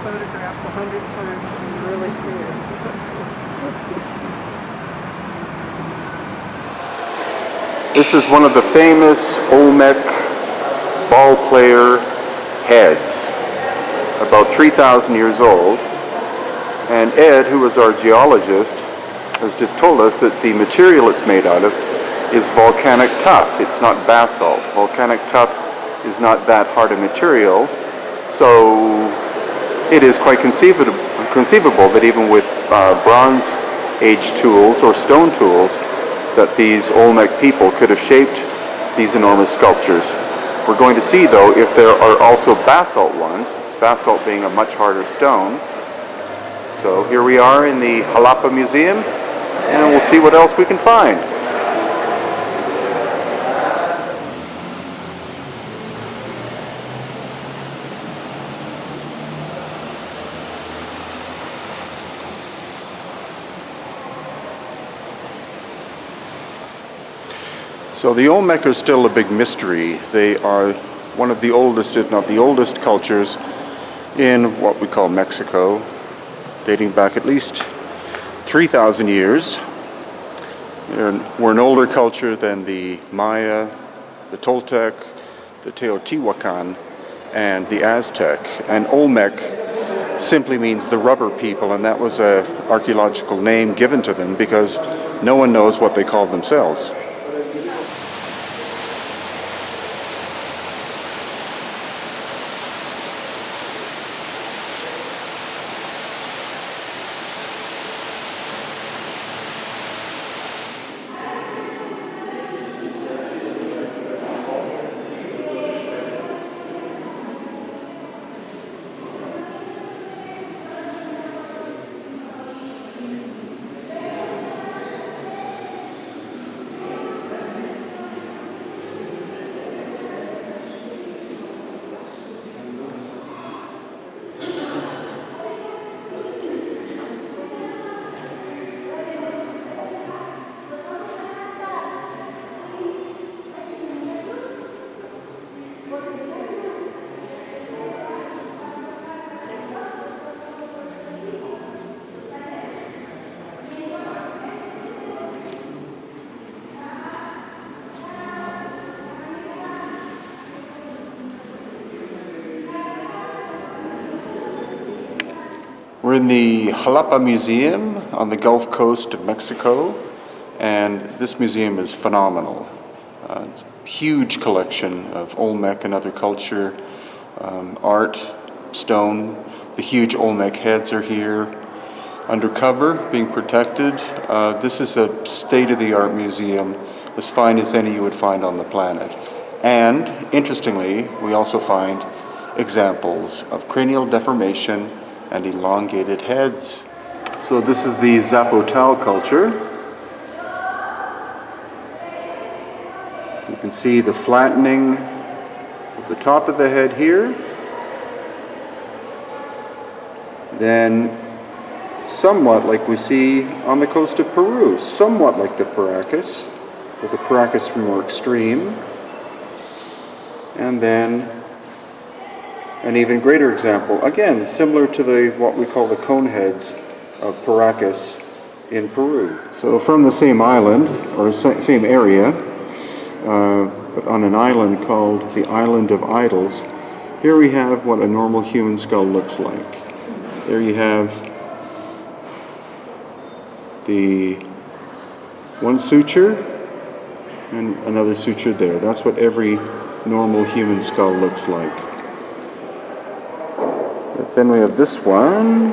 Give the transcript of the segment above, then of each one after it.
Photographs 100 times and you really see it. This is one of the famous Olmec ball player heads, about 3,000 years old. And Ed, who was our geologist, has just told us that the material it's made out of is volcanic tuff. It's not basalt. Volcanic tuff is not that hard a material, so it is quite conceivable that even with Bronze Age tools or stone tools, that these Olmec people could have shaped these enormous sculptures. We're going to see, though, if there are also basalt ones, basalt being a much harder stone. So here we are in the Jalapa Museum, and we'll see what else we can find. So the Olmec are still a big mystery. They are one of the oldest, if not the oldest, cultures in what we call Mexico, dating back at least 3,000 years. We're an older culture than the Maya, the Toltec, the Teotihuacan, and the Aztec. And Olmec simply means the rubber people, and that was an archaeological name given to them because no one knows what they call themselves. We're in the Jalapa Museum on the Gulf Coast of Mexico, and this museum is phenomenal. It's a huge collection of Olmec and other culture, art, stone. The huge Olmec heads are here, undercover, being protected. This is a state-of-the-art museum, as fine as any you would find on the planet. And, interestingly, we also find examples of cranial deformation and elongated heads. So this is the Zapotal culture. You can see the flattening of the top of the head here. Then somewhat like we see on the coast of Peru, somewhat like the Paracas, but the Paracas more extreme. And then an even greater example, again, similar to what we call the cone heads of Paracas in Peru. So from the same island, or same area, but on an island called the Island of Idols, here we have what a normal human skull looks like. There you have the one suture and another suture there. That's what every normal human skull looks like. Then we have this one.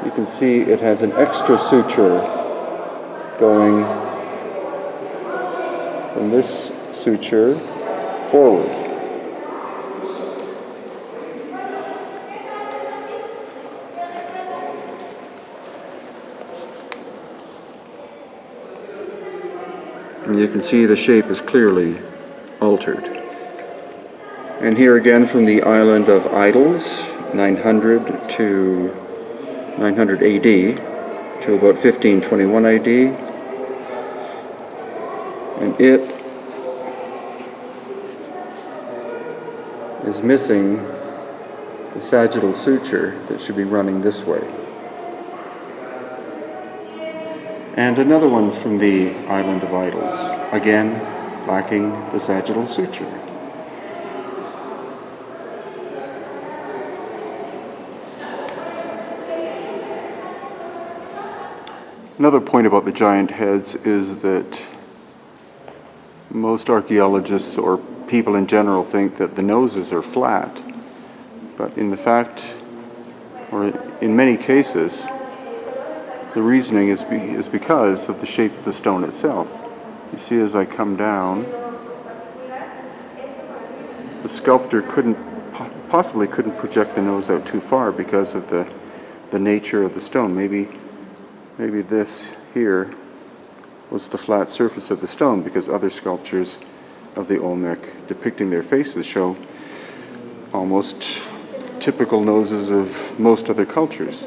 You can see it has an extra suture going from this suture forward. And you can see the shape is clearly altered. And here again from the island of Idols, 900 to 900 AD to about 1521 AD. And it is missing the sagittal suture that should be running this way. And another one from the island of Idols, again lacking the sagittal suture. Another point about the giant heads is that most archaeologists or people in general think that the noses are flat, but in many cases, the reasoning is because of the shape of the stone itself. You see, as I come down, the sculptor possibly couldn't project the nose out too far because of the nature of the stone. Maybe this here was the flat surface of the stone, because other sculptures of the Olmec depicting their faces show almost typical noses of most other cultures.